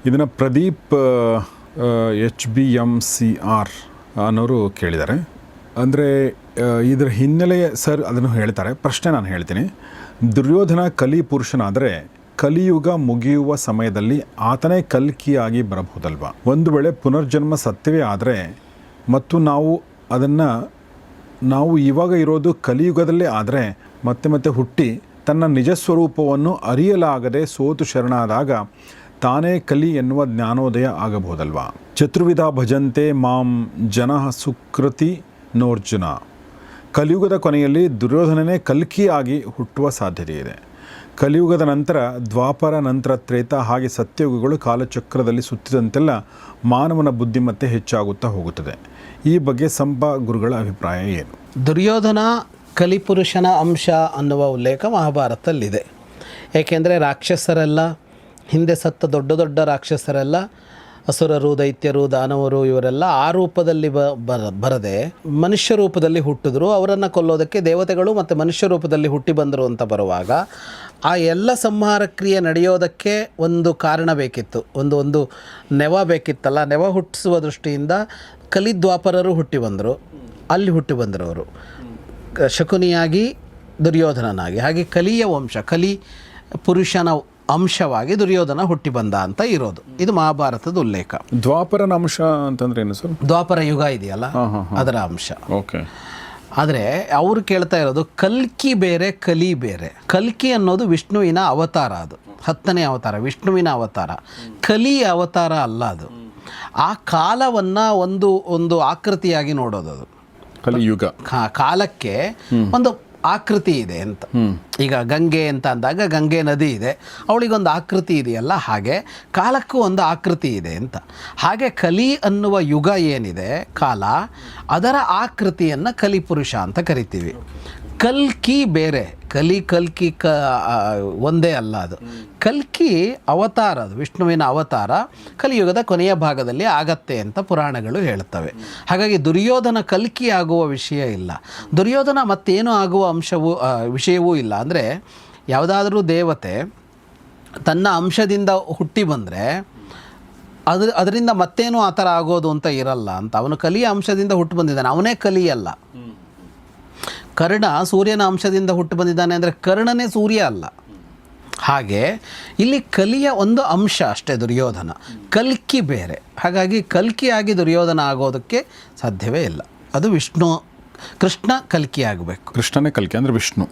ಇದನ್ನು ಪ್ರದೀಪ್ HBMCR ಅನ್ನೋರು ಕೇಳಿದ್ದಾರೆ. ಅಂದರೆ ಇದರ ಹಿನ್ನೆಲೆ ಸರ್ ಅದನ್ನು ಹೇಳ್ತಾರೆ. ಪ್ರಶ್ನೆ ನಾನು ಹೇಳ್ತೀನಿ. ದುರ್ಯೋಧನ ಕಲಿ ಪುರುಷನಾದರೆ ಕಲಿಯುಗ ಮುಗಿಯುವ ಸಮಯದಲ್ಲಿ ಆತನೇ ಕಲ್ಕಿಯಾಗಿ ಬರಬಹುದಲ್ವಾ? ಒಂದು ವೇಳೆ ಪುನರ್ಜನ್ಮ ಸತ್ಯವೇ ಆದರೆ ಮತ್ತು ನಾವು ಇವಾಗ ಇರೋದು ಕಲಿಯುಗದಲ್ಲೇ ಆದರೆ ಮತ್ತೆ ಹುಟ್ಟಿ ತನ್ನ ನಿಜ ಸ್ವರೂಪವನ್ನು ಅರಿಯಲಾಗದೆ ಸೋತು ಶರಣಾದಾಗ ತಾನೇ ಕಲಿ ಎನ್ನುವ ಜ್ಞಾನೋದಯ ಆಗಬಹುದಲ್ವಾ? ಚತುರ್ವಿಧ ಭಜಂತೆ ಮಾಂ ಜನಃ ಸುಕೃತಿ ನೋರ್ಜುನ. ಕಲಿಯುಗದ ಕೊನೆಯಲ್ಲಿ ದುರ್ಯೋಧನನೇ ಕಲ್ಕಿಯಾಗಿ ಹುಟ್ಟುವ ಸಾಧ್ಯತೆ ಇದೆ. ಕಲಿಯುಗದ ನಂತರ ದ್ವಾಪರ, ನಂತರ ತ್ರೇತ, ಹಾಗೆ ಸತ್ಯಯುಗಗಳು ಕಾಲಚಕ್ರದಲ್ಲಿ ಸುತ್ತಿದಂತೆಲ್ಲ ಮಾನವನ ಬುದ್ಧಿಮತ್ತೆ ಹೆಚ್ಚಾಗುತ್ತಾ ಹೋಗುತ್ತದೆ. ಈ ಬಗ್ಗೆ ಸಂಪ ಗುರುಗಳ ಅಭಿಪ್ರಾಯ ಏನು? ದುರ್ಯೋಧನ ಕಲಿಪುರುಷನ ಅಂಶ ಅನ್ನುವ ಉಲ್ಲೇಖ ಮಹಾಭಾರತದಲ್ಲಿದೆ. ಏಕೆಂದರೆ ರಾಕ್ಷಸರೆಲ್ಲ, ಹಿಂದೆ ಸತ್ತ ದೊಡ್ಡ ರಾಕ್ಷಸರೆಲ್ಲ, ಅಸುರರು, ದೈತ್ಯರು, ದಾನವರು, ಇವರೆಲ್ಲ ಆ ರೂಪದಲ್ಲಿ ಬರದೆ ಮನುಷ್ಯ ರೂಪದಲ್ಲಿ ಹುಟ್ಟಿದ್ರು. ಅವರನ್ನು ಕೊಲ್ಲೋದಕ್ಕೆ ದೇವತೆಗಳು ಮತ್ತು ಮನುಷ್ಯ ರೂಪದಲ್ಲಿ ಹುಟ್ಟಿ ಬಂದರು ಅಂತ ಬರುವಾಗ ಆ ಎಲ್ಲ ಸಂಹಾರ ಕ್ರಿಯೆ ನಡೆಯೋದಕ್ಕೆ ಒಂದು ಕಾರಣ ಬೇಕಿತ್ತು, ಒಂದು ನೆವ ಬೇಕಿತ್ತಲ್ಲ. ನೆವ ಹುಟ್ಟಿಸುವ ದೃಷ್ಟಿಯಿಂದ ಕಲಿದ್ವಾಪರರು ಹುಟ್ಟಿ ಬಂದರು. ಅಲ್ಲಿ ಹುಟ್ಟಿ ಬಂದರು ಅವರು ಶಕುನಿಯಾಗಿ, ದುರ್ಯೋಧನನಾಗಿ. ಹಾಗೆ ಕಲಿಯ ವಂಶ, ಕಲಿ ಪುರುಷನ ಅಂಶವಾಗಿ ದುರ್ಯೋಧನ ಹುಟ್ಟಿ ಬಂದ ಅಂತ ಇರೋದು. ಇದು ಮಹಾಭಾರತದ ಉಲ್ಲೇಖ. ದ್ವಾಪರನ ಅಂಶ ಅಂತಂದ್ರೆ ಏನು ಸರ್? ದ್ವಾಪರ ಯುಗ ಇದೆಯಲ್ಲ, ಅದರ ಅಂಶ. ಓಕೆ. ಆದರೆ ಅವರು ಕೇಳ್ತಾ ಇರೋದು ಕಲ್ಕಿ ಬೇರೆ, ಕಲಿ ಬೇರೆ. ಕಲ್ಕಿ ಅನ್ನೋದು ವಿಷ್ಣುವಿನ ಅವತಾರ, ಅದು 10ನೇ ಅವತಾರ, ವಿಷ್ಣುವಿನ ಅವತಾರ. ಕಲಿ ಅವತಾರ ಅಲ್ಲ ಅದು. ಆ ಕಾಲವನ್ನು ಒಂದು ಆಕೃತಿಯಾಗಿ ನೋಡೋದು. ಅದು ಕಲಿಯುಗ ಕಾಲಕ್ಕೆ ಒಂದು ಆಕೃತಿ ಇದೆ ಅಂತ. ಈಗ ಗಂಗೆ ಅಂತ ಅಂದಾಗ ಗಂಗೆ ನದಿ ಇದೆ, ಅವಳಿಗೊಂದು ಆಕೃತಿ ಇದೆಯಲ್ಲ, ಹಾಗೆ ಕಾಲಕ್ಕೂ ಒಂದು ಆಕೃತಿ ಇದೆ ಅಂತ. ಹಾಗೆ ಕಲಿ ಅನ್ನುವ ಯುಗ ಏನಿದೆ, ಕಾಲ, ಅದರ ಆಕೃತಿಯನ್ನು ಕಲಿಪುರುಷ ಅಂತ ಕರಿತೀವಿ. ಕಲ್ಕಿ ಬೇರೆ, ಕಲ್ಕಿ ಒಂದೇ ಅಲ್ಲ. ಅದು ಕಲ್ಕಿ ಅವತಾರ, ಅದು ವಿಷ್ಣುವಿನ ಅವತಾರ ಕಲಿಯುಗದ ಕೊನೆಯ ಭಾಗದಲ್ಲಿ ಆಗತ್ತೆ ಅಂತ ಪುರಾಣಗಳು ಹೇಳುತ್ತವೆ. ಹಾಗಾಗಿ ದುರ್ಯೋಧನ ಕಲ್ಕಿ ಆಗುವ ವಿಷಯ ಇಲ್ಲ. ದುರ್ಯೋಧನ ಮತ್ತೇನು ಆಗುವ ವಿಷಯವೂ ಇಲ್ಲ. ಅಂದರೆ ಯಾವುದಾದ್ರೂ ದೇವತೆ ತನ್ನ ಅಂಶದಿಂದ ಹುಟ್ಟಿ ಬಂದರೆ ಅದರಿಂದ ಮತ್ತೇನು ಆ ಥರ ಆಗೋದು ಅಂತ ಇರಲ್ಲ ಅಂತ. ಅವನು ಕಲಿಯ ಅಂಶದಿಂದ ಹುಟ್ಟು ಬಂದಿದ್ದಾನೆ, ಅವನೇ ಕಲಿಯಲ್ಲ. ಕರ್ಣ ಸೂರ್ಯನ ಅಂಶದಿಂದ ಹುಟ್ಟು ಬಂದಿದ್ದಾನೆ ಅಂದರೆ ಕರ್ಣನೇ ಸೂರ್ಯ ಅಲ್ಲ. ಹಾಗೆ ಇಲ್ಲಿ ಕಲಿಯ ಒಂದು ಅಂಶ ಅಷ್ಟೇ ದುರ್ಯೋಧನ, ಕಲ್ಕಿ ಬೇರೆ. ಹಾಗಾಗಿ ಕಲ್ಕಿಯಾಗಿ ದುರ್ಯೋಧನ ಆಗೋದಕ್ಕೆ ಸಾಧ್ಯವೇ ಇಲ್ಲ. ಅದು ಕೃಷ್ಣ ಕಲ್ಕಿ ಆಗಬೇಕು. ಕೃಷ್ಣನೇ ಕಲ್ಕಿ ಅಂದರೆ ವಿಷ್ಣು.